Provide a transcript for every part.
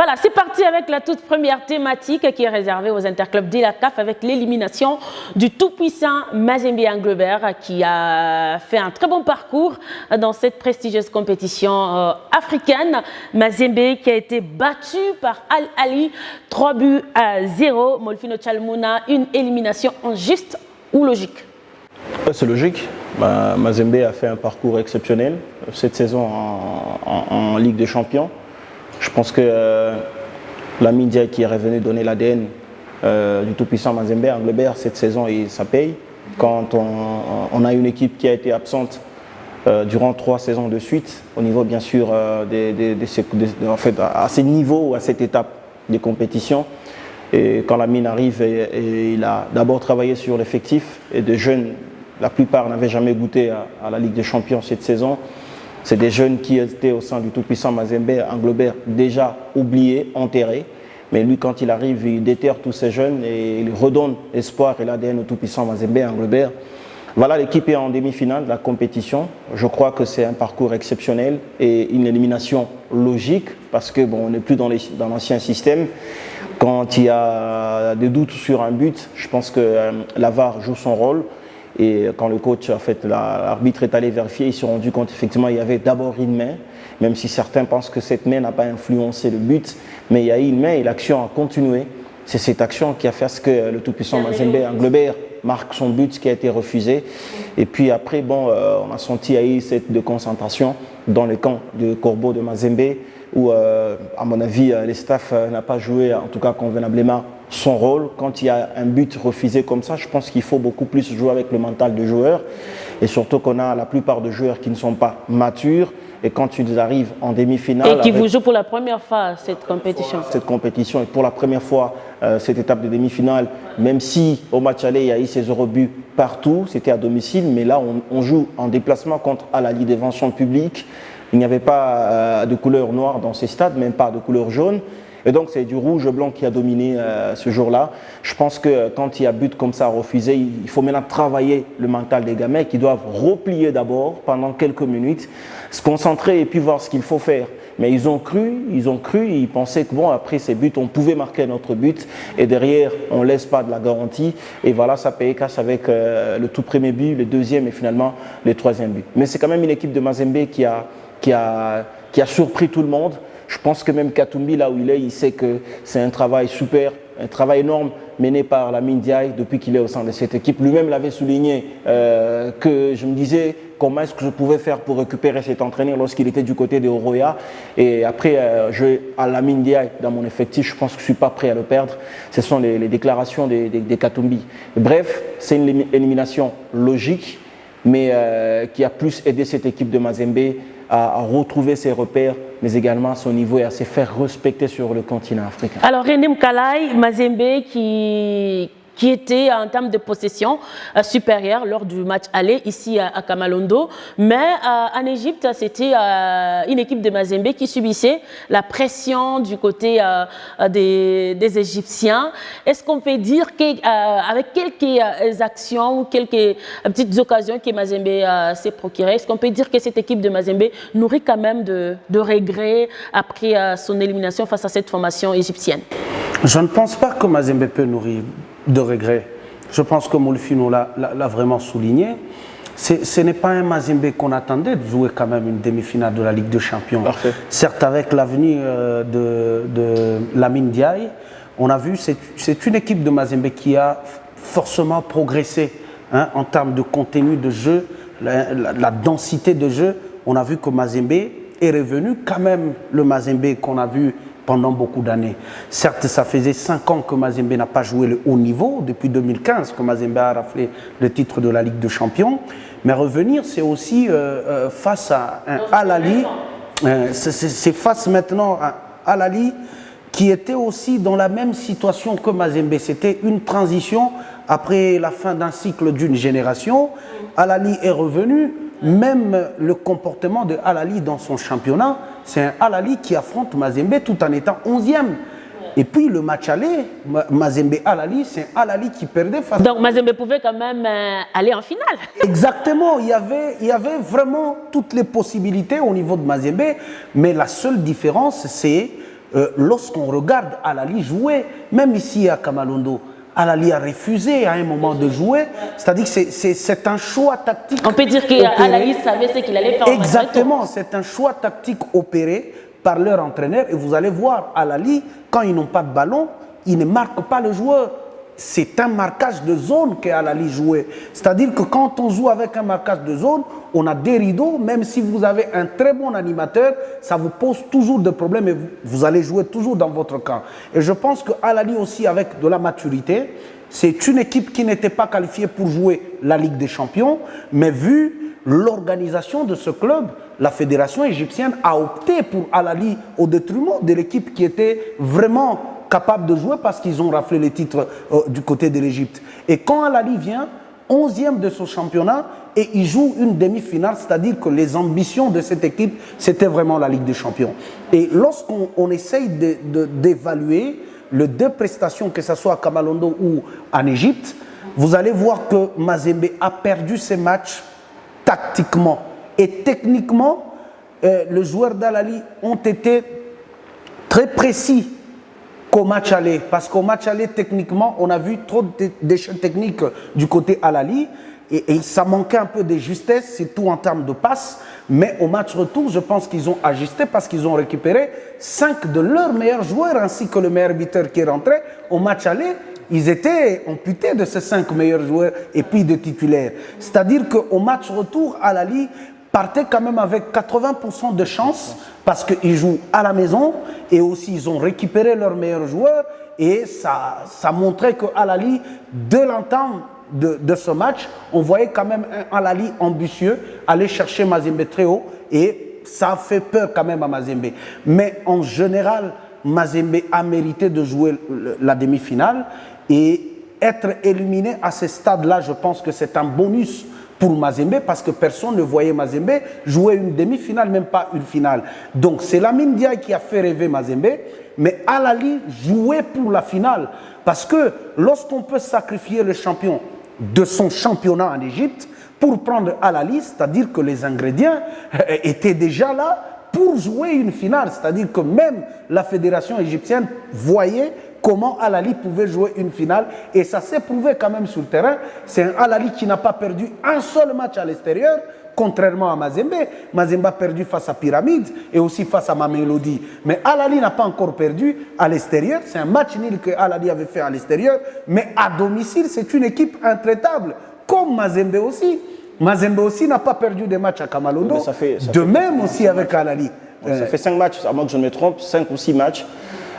Voilà, c'est parti avec la toute première thématique qui est réservée aux interclubs de la CAF avec l'élimination du tout-puissant Mazembe Anglebert qui a fait un très bon parcours dans cette prestigieuse compétition africaine. Mazembe qui a été battu par Al Ahly 3-0. Molfino Tchalmouna, une élimination injuste ou logique? C'est logique. Mazembe a fait un parcours exceptionnel cette saison en Ligue des Champions. Je pense que Lamine Ndiaye qui est revenu donner l'ADN du tout-puissant Mazembe Anglebert cette saison, et ça paye. Quand on a une équipe qui a été absente durant 3 saisons de suite, au niveau bien sûr en fait, à ces niveaux, à cette étape des compétitions. Et quand Lamine arrive, et il a d'abord travaillé sur l'effectif, et des jeunes, la plupart n'avaient jamais goûté à la Ligue des Champions cette saison. C'est des jeunes qui étaient au sein du tout-puissant Mazembe Anglebert déjà oubliés, enterrés. Mais lui, quand il arrive, il déterre tous ces jeunes et il redonne espoir et l'ADN au tout-puissant Mazembe Anglebert. Voilà, l'équipe est en demi-finale de la compétition. Je crois que c'est un parcours exceptionnel et une élimination logique parce que bon, on n'est plus dans l'ancien système. Quand il y a des doutes sur un but, je pense que la VAR joue son rôle. Et quand le coach, en fait, l'arbitre est allé vérifier, il s'est rendu compte effectivement il y avait d'abord une main, même si certains pensent que cette main n'a pas influencé le but, mais il y a eu une main et l'action a continué. C'est cette action qui a fait ce que le tout-puissant Mazembe Anglebert marque son but qui a été refusé. Et puis après, bon, on a senti qu'il y a eu cette déconcentration dans le camp de Corbeau de Mazembe, où, à mon avis, le staff n'a pas joué, en tout cas convenablement, son rôle. Quand il y a un but refusé comme ça, je pense qu'il faut beaucoup plus jouer avec le mental du joueur. Et surtout qu'on a la plupart de joueurs qui ne sont pas matures. Et quand ils arrivent en demi-finale... Et qui vous jouent pour la première fois cette compétition. Cette compétition, et pour la première fois, cette étape de demi-finale, même si au match aller, il y a eu ces 0 buts partout, c'était à domicile, mais là, on joue en déplacement contre Al Ahly devant son public. Il n'y avait pas de couleur noire dans ces stades, même pas de couleur jaune. Et donc, c'est du rouge-blanc qui a dominé ce jour-là. Je pense que quand il y a but comme ça refusé, il faut maintenant travailler le mental des gamins qui doivent replier d'abord pendant quelques minutes, se concentrer et puis voir ce qu'il faut faire. Mais ils ont cru, ils pensaient que bon, après ces buts, on pouvait marquer notre but et derrière, on ne laisse pas de la garantie. Et voilà, ça paye cash avec le tout premier but, le deuxième et finalement le troisième but. Mais c'est quand même une équipe de Mazembe qui a surpris tout le monde. Je pense que même Katumbi, là où il est, il sait que c'est un travail super, un travail énorme mené par Lamine Ndiaye depuis qu'il est au sein de cette équipe. Lui-même l'avait souligné que je me disais comment est-ce que je pouvais faire pour récupérer cet entraîneur lorsqu'il était du côté de Oroya. Et après, à Lamine Ndiaye dans mon effectif, je pense que je ne suis pas prêt à le perdre. Ce sont les déclarations des Katumbi. Bref, c'est une élimination logique, mais qui a plus aidé cette équipe de Mazembe à retrouver ses repères, mais également à son niveau et à se faire respecter sur le continent africain. Alors René Mkalay, Mazembe qui était en termes de possession supérieure lors du match aller ici à Kamalondo. Mais en Égypte, c'était une équipe de Mazembe qui subissait la pression du côté des Égyptiens. Est-ce qu'on peut dire qu'avec quelques actions ou quelques petites occasions que Mazembe s'est procurées, est-ce qu'on peut dire que cette équipe de Mazembe nourrit quand même de regrets après son élimination face à cette formation égyptienne? Je ne pense pas que Mazembe peut nourrir de regrets. Je pense que Molfino l'a vraiment souligné. Ce n'est pas un Mazembe qu'on attendait de jouer quand même une demi-finale de la Ligue des Champions. Parfait. Certes, avec l'avenir de Lamine Ndiaye, on a vu c'est une équipe de Mazembe qui a forcément progressé en termes de contenu de jeu, la densité de jeu. On a vu que Mazembe est revenu quand même le Mazembe qu'on a vu pendant beaucoup d'années. Certes, ça faisait 5 ans que Mazembe n'a pas joué le haut niveau, depuis 2015 que Mazembe a raflé le titre de la Ligue des Champions. Mais revenir, c'est aussi face à un Al Ahly, c'est face maintenant à Al Ahly qui était aussi dans la même situation que Mazembe. C'était une transition après la fin d'un cycle d'une génération. Al Ahly est revenu. Même le comportement de Al Ahly dans son championnat, c'est un Al Ahly qui affronte Mazembe tout en étant 11e. Et puis le match aller, Mazembe Al Ahly, c'est un Al Ahly qui perdait face. Donc Mazembe pouvait quand même aller en finale. Exactement, il y avait vraiment toutes les possibilités au niveau de Mazembe, mais la seule différence, c'est lorsqu'on regarde Al-Ahly jouer, même ici à Kamalondo, Al-Ahly a refusé à un moment de jouer. C'est-à-dire que c'est un choix tactique. On peut dire qu'Al-Ahly savait ce qu'il allait faire. Exactement, c'est un choix tactique opéré par leur entraîneur. Et vous allez voir, Al-Ahly, quand ils n'ont pas de ballon, ils ne marquent pas le joueur. C'est un marquage de zone qu'Al-Ahly jouait. C'est-à-dire que quand on joue avec un marquage de zone, on a des rideaux. Même si vous avez un très bon animateur, ça vous pose toujours des problèmes et vous allez jouer toujours dans votre camp. Et je pense qu'Al-Ahly aussi, avec de la maturité, c'est une équipe qui n'était pas qualifiée pour jouer la Ligue des Champions, mais vu l'organisation de ce club, la fédération égyptienne a opté pour Al-Ahly au détriment de l'équipe qui était vraiment capable de jouer parce qu'ils ont raflé les titres du côté de l'Égypte. Et quand Al-Ahly vient, 11e de ce championnat, et il joue une demi-finale, c'est-à-dire que les ambitions de cette équipe, c'était vraiment la Ligue des Champions. Et lorsqu'on essaye d'évaluer les deux prestations, que ce soit à Kamalondo ou en Égypte, vous allez voir que Mazembe a perdu ses matchs tactiquement. Et techniquement, les joueurs d'Al-Ahly ont été très précis qu'au match aller. Parce qu'au match aller, techniquement, on a vu trop d'échecs techniques du côté Al-Ahly. Et ça manquait un peu de justesse, surtout en termes de passes. Mais au match retour, je pense qu'ils ont ajusté parce qu'ils ont récupéré 5 de leurs meilleurs joueurs ainsi que le meilleur buteur qui est rentré. Au match aller, ils étaient amputés de ces 5 meilleurs joueurs et puis de titulaires. C'est-à-dire qu'au match retour, Al-Ahly partait quand même avec 80% de chance parce qu'ils jouent à la maison et aussi ils ont récupéré leurs meilleurs joueurs et ça montrait que Al-Ahly, de l'entame de ce match, on voyait quand même un Al-Ahly ambitieux aller chercher Mazembe très haut et ça a fait peur quand même à Mazembe. Mais en général, Mazembe a mérité de jouer la demi-finale et être éliminé à ce stade-là, je pense que c'est un bonus pour Mazembe parce que personne ne voyait Mazembe jouer une demi-finale, même pas une finale. Donc c'est Lamine Ndiaye qui a fait rêver Mazembe, mais Al-Ahly jouait pour la finale. Parce que lorsqu'on peut sacrifier le champion de son championnat en Égypte pour prendre Al-Ahly, c'est-à-dire que les ingrédients étaient déjà là pour jouer une finale. C'est-à-dire que même la fédération égyptienne voyait comment Al-Ahly pouvait jouer une finale. Et ça s'est prouvé quand même sur le terrain. C'est un Al-Ahly qui n'a pas perdu un seul match à l'extérieur, contrairement à Mazembe. Mazembe a perdu face à Pyramide et aussi face à Mamelodi. Mais Al-Ahly n'a pas encore perdu à l'extérieur. C'est un match nul que Al-Ahly avait fait à l'extérieur. Mais à domicile, c'est une équipe intraitable, comme Mazembe aussi. Mazembe aussi n'a pas perdu de match à Kamalondo. De même aussi avec Al-Ahly. Ça fait 5 matchs, à moins que je ne me trompe, 5 ou 6 matchs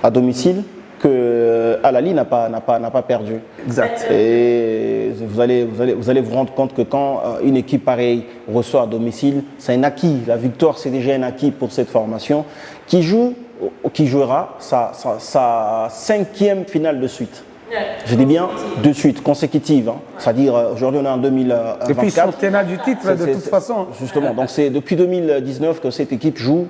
à domicile que Al-Ahly n'a pas perdu. Exact. Et vous allez vous rendre compte que quand une équipe pareille reçoit à domicile, c'est un acquis. La victoire, c'est déjà un acquis pour cette formation qui jouera sa 5e finale de suite. Je dis bien de suite, consécutive. Hein. C'est-à-dire, aujourd'hui, on est en 2024. Et puis, ils sont tenants du titre, de toute façon. Justement. Donc, c'est depuis 2019 que cette équipe joue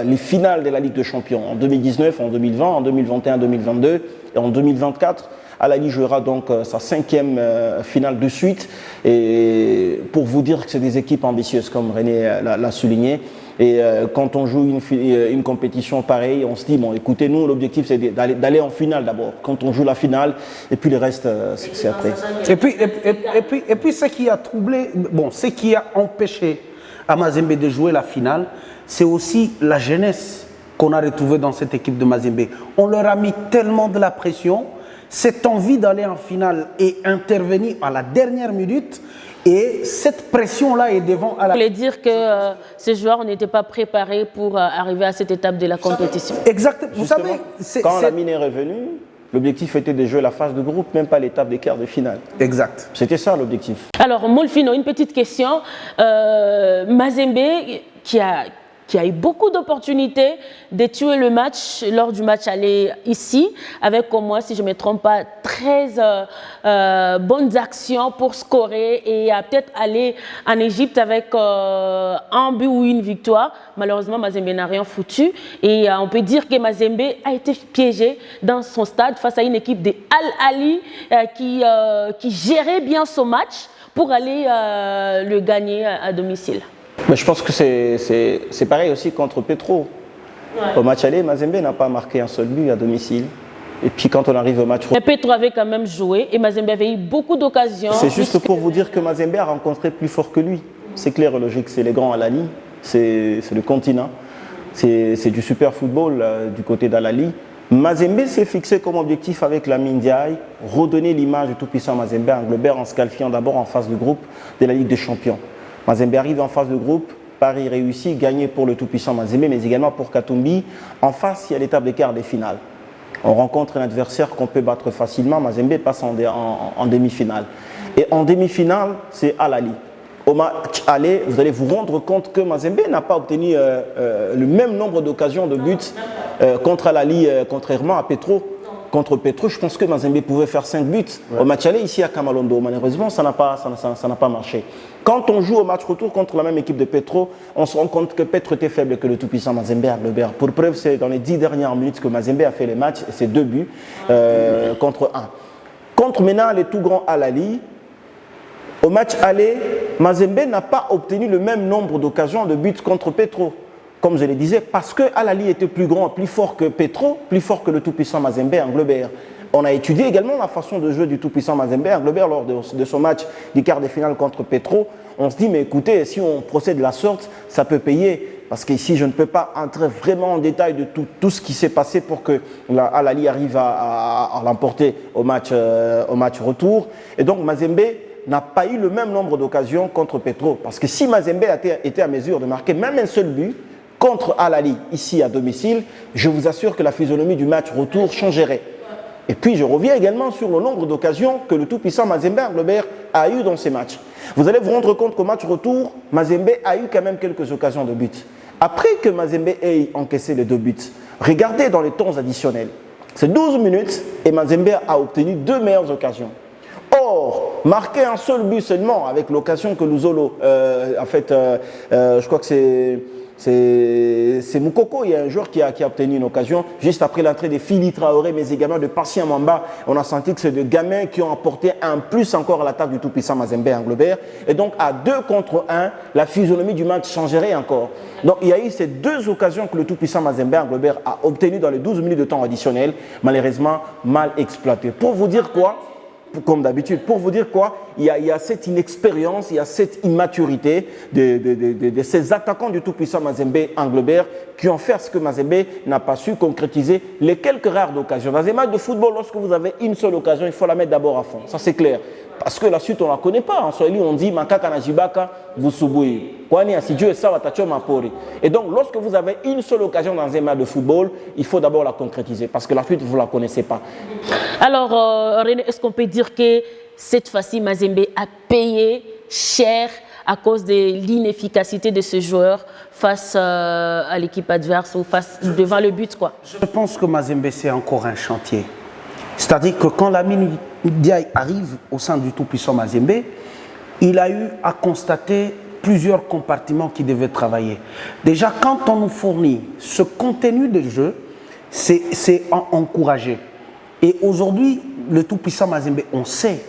les finales de la Ligue des Champions. En 2019, en 2020, en 2021, 2022 et en 2024. Al-Ahly jouera donc sa 5e finale de suite. Et pour vous dire que c'est des équipes ambitieuses, comme René l'a souligné. Et quand on joue une compétition pareille, on se dit, bon, écoutez, nous, l'objectif, c'est d'aller en finale d'abord. Quand on joue la finale, et puis le reste, c'est après. Et puis, ce qui a troublé, ce qui a empêché à Mazembe de jouer la finale, c'est aussi la jeunesse qu'on a retrouvée dans cette équipe de Mazembe. On leur a mis tellement de la pression, cette envie d'aller en finale et intervenir à la dernière minute. Et cette pression-là est devant à la... Vous voulez dire que ces joueurs n'étaient pas préparés pour arriver à cette étape de la compétition. Exactement. Vous savez, quand Lamine est revenu, l'objectif était de jouer la phase de groupe, même pas l'étape des quarts de finale. Exact. C'était ça l'objectif. Alors, Molfino, une petite question. Mazembe, qui a eu beaucoup d'opportunités de tuer le match lors du match aller ici, avec au moins, si je ne me trompe pas, 13 bonnes actions pour scorer et peut-être aller en Égypte avec un but ou une victoire. Malheureusement, Mazembe n'a rien foutu et on peut dire que Mazembe a été piégé dans son stade face à une équipe de Al-Ahly qui gérait bien son match pour aller le gagner à domicile. Mais je pense que c'est pareil aussi contre Petro. Au match aller, Mazembe n'a pas marqué un seul but à domicile. Et puis quand on arrive au match retour... Mais Petro avait quand même joué et Mazembe avait eu beaucoup d'occasions. C'est juste pour vous dire que Mazembe a rencontré plus fort que lui. C'est clair et logique, c'est les grands Al-Ahly, c'est le continent. C'est du super football du côté d'Al-Ahly. Mazembe s'est fixé comme objectif avec Lamine Ndiaye, redonner l'image du tout-puissant Mazembe à Anglebert en se qualifiant d'abord en phase de groupe de la Ligue des Champions. Mazembe arrive en phase de groupe, Paris réussit, gagné pour le tout-puissant Mazembe, mais également pour Katumbi. En face, il y a l'étape des quarts des finales. On rencontre un adversaire qu'on peut battre facilement, Mazembe passe en demi-finale. Et en demi-finale, c'est Al-Ahly. Au match aller, vous allez vous rendre compte que Mazembe n'a pas obtenu le même nombre d'occasions de buts contre Al-Ahly, contrairement à Petro. Contre Petro, je pense que Mazembe pouvait faire 5 buts. Ouais. Au match aller, ici à Kamalondo, malheureusement, ça n'a pas marché. Quand on joue au match retour contre la même équipe de Petro, on se rend compte que Petro était faible que le tout-puissant Mazembe à Anglebert. Pour preuve, c'est dans les 10 dernières minutes que Mazembe a fait les matchs, et c'est 2 buts contre 1. Contre maintenant les tout grands Al-Ahly, au match aller, Mazembe n'a pas obtenu le même nombre d'occasions de buts contre Petro. Comme je le disais, parce que Al-Ahly était plus grand, plus fort que Petro, plus fort que le tout-puissant Mazembe à Anglebert. On a étudié également la façon de jouer du tout-puissant Mazembe à Anglebert lors de son match du quart de finale contre Petro. On se dit, mais écoutez, si on procède de la sorte, ça peut payer. Parce qu'ici, je ne peux pas entrer vraiment en détail de tout ce qui s'est passé pour que Al-Ahly arrive à l'emporter au match retour. Et donc, Mazembe n'a pas eu le même nombre d'occasions contre Petro. Parce que si Mazembe était à mesure de marquer même un seul but contre Al-Ahly, ici à domicile, je vous assure que la physionomie du match retour changerait. Et puis je reviens également sur le nombre d'occasions que le tout-puissant Mazembe Anglebert a eu dans ces matchs. Vous allez vous rendre compte qu'au match retour, Mazembe a eu quand même quelques occasions de but. Après que Mazembe ait encaissé les 2 buts, regardez dans les temps additionnels. C'est 12 minutes et Mazembe a obtenu 2 meilleures occasions. Or, marquer un seul but seulement avec l'occasion que Luzolo, je crois que c'est Moukoko, il y a un joueur qui a obtenu une occasion juste après l'entrée de Fili Traoré, mais également de Passi Mamba. On a senti que c'est des gamins qui ont apporté un plus encore à l'attaque du tout-puissant Mazembe Anglebert. Et donc, à 2 contre 1, la physionomie du match changerait encore. Donc, il y a eu ces 2 occasions que le tout-puissant Mazembe Anglebert a obtenues dans les 12 minutes de temps additionnel, malheureusement mal exploitées. Pour vous dire quoi ? Comme d'habitude, pour vous dire quoi, il y a cette inexpérience, il y a cette immaturité de ces attaquants du tout-puissant Mazembe Anglebert qui ont fait ce que Mazembe n'a pas su concrétiser les quelques rares occasions. Dans un match de football, lorsque vous avez une seule occasion, il faut la mettre d'abord à fond. Ça, c'est clair. Parce que la suite, on ne la connaît pas. En Swahili, on dit « Makaka na jibaka, vous subui ». Et donc, lorsque vous avez une seule occasion dans un match de football, il faut d'abord la concrétiser. Parce que la suite, vous ne la connaissez pas. Alors, René, est-ce qu'on peut dire que cette fois-ci, Mazembe a payé cher à cause de l'inefficacité de ce joueur face à l'équipe adverse ou devant le but, quoi? Je pense que Mazembe, c'est encore un chantier. C'est-à-dire que quand Lamine Ndiaye arrive au sein du tout-puissant Mazembe, il a eu à constater plusieurs compartiments qui devaient travailler. Déjà, quand on nous fournit ce contenu de jeu, c'est encouragé. Et aujourd'hui, le tout-puissant Mazembe, on sait,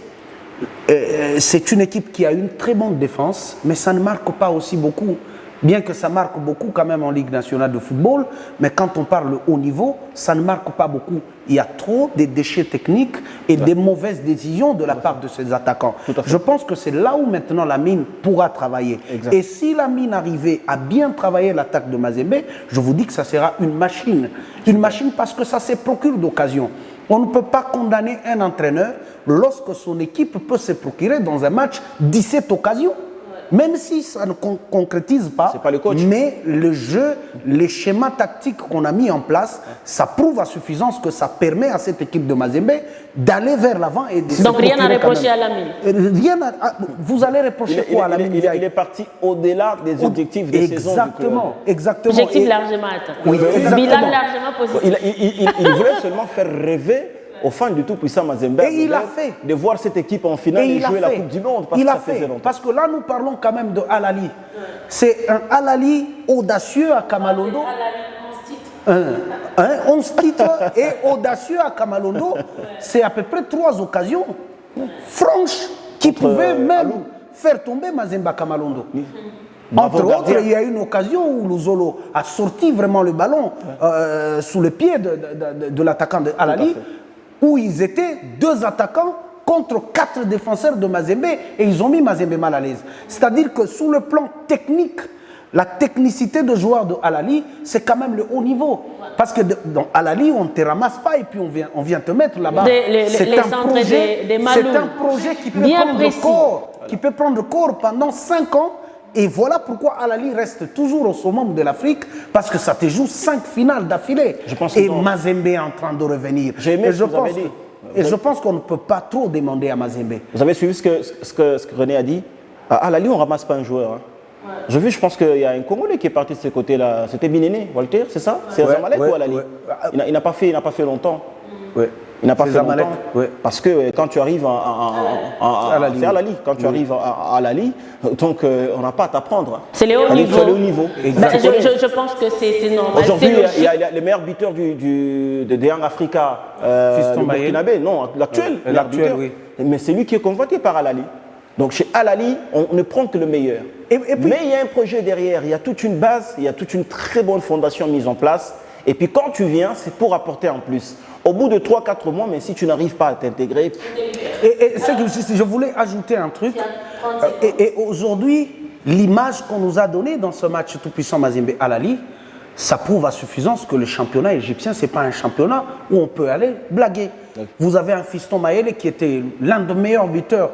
c'est une équipe qui a une très bonne défense, mais ça ne marque pas aussi beaucoup. Bien que ça marque beaucoup quand même en Ligue nationale de football, mais quand on parle haut niveau, ça ne marque pas beaucoup. Il y a trop de déchets techniques et des mauvaises décisions de la part de ces attaquants. Je pense que c'est là où maintenant Lamine pourra travailler. Exact. Et si Lamine arrivait à bien travailler l'attaque de Mazembe, je vous dis que ça sera une machine. Une machine parce que ça se procure d'occasion. On ne peut pas condamner un entraîneur lorsque son équipe peut se procurer dans un match 17 occasions. Même si ça ne concrétise pas, pas le coach. Mais le jeu, les schémas tactiques qu'on a mis en place, ça prouve à suffisance que ça permet à cette équipe de Mazembe d'aller vers l'avant. Donc rien à reprocher à Lamine. Vous allez reprocher quoi à Lamine? Il est parti au-delà des objectifs de saison. Exactement. Objectif largement atteint. Oui, bilan largement positif. Il voulait seulement faire rêver aux fans du tout-puissant Mazembe de voir cette équipe en finale et jouer la Coupe du Monde. Parce que ça faisait longtemps. Parce que là, nous parlons quand même de Al-Ahly. C'est un Al-Ahly audacieux à Kamalondo. 11 titres et audacieux à Kamalondo. C'est à peu près 3 occasions franches qui pouvaient même faire tomber Mazembe à Kamalondo. Bravo, Entre gardien. autres, il y a eu une occasion où Luzolo a sorti vraiment le ballon sous le pied de l'attaquant de Alali, où ils étaient 2 attaquants contre 4 défenseurs de Mazembe et ils ont mis Mazembe mal à l'aise. C'est-à-dire que sous le plan technique, la technicité de joueur de Alali, c'est quand même le haut niveau. Parce que dans Alali, on ne te ramasse pas et puis on vient te mettre là-bas. Les centres des Maloum. C'est un projet qui peut Bien prendre précis. corps, qui peut prendre corps pendant 5 ans. Et voilà pourquoi Alali reste toujours au summum de l'Afrique, parce que ça te joue 5 finales d'affilée. Et Mazembe est en train de revenir. J'ai aimé ce que vous avez dit. Et je pense qu'on ne peut pas trop demander à Mazembe. Vous avez suivi ce que René a dit? À Alali, on ne ramasse pas un joueur. Hein. J'ai vu, je pense qu'il y a un Congolais qui est parti de ce côté-là. C'était Binéné, Walter, c'est ça? C'est Zamalek ou Alali? Il n'a pas fait longtemps. Ouais. Il n'a pas fait Zamalek, longtemps. ouais. Parce que quand tu arrives à Alali, quand tu arrives à Alali, donc on n'a pas à t'apprendre. C'est le haut niveau. C'est le haut niveau. Je pense que c'est normal. Aujourd'hui, il y a les meilleurs buteurs de Young Africa, Fiston le Mayele. Burkinabé, non, l'actuel. L'actuel, oui. Mais c'est lui qui est convoité par Alali. Donc chez Alali, on ne prend que le meilleur. Et puis- Mais il y a un projet derrière, il y a toute une base, il y a toute une très bonne fondation mise en place. Et puis quand tu viens, c'est pour apporter en plus. Au bout de 3-4 mois, mais si tu n'arrives pas à t'intégrer, Et c'est que je voulais ajouter un truc. Et aujourd'hui, l'image qu'on nous a donnée dans ce match tout-puissant Mazembe Alali, ça prouve à suffisance que le championnat égyptien, ce n'est pas un championnat où on peut aller blaguer. Vous avez un Fiston Mayele qui était l'un des meilleurs buteurs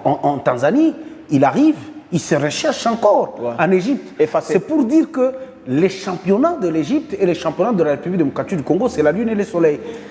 en Tanzanie. Il arrive, il se recherche encore en Égypte. Effacé. C'est pour dire que les championnats de l'Égypte et les championnats de la République démocratique du Congo, c'est la lune et le soleil.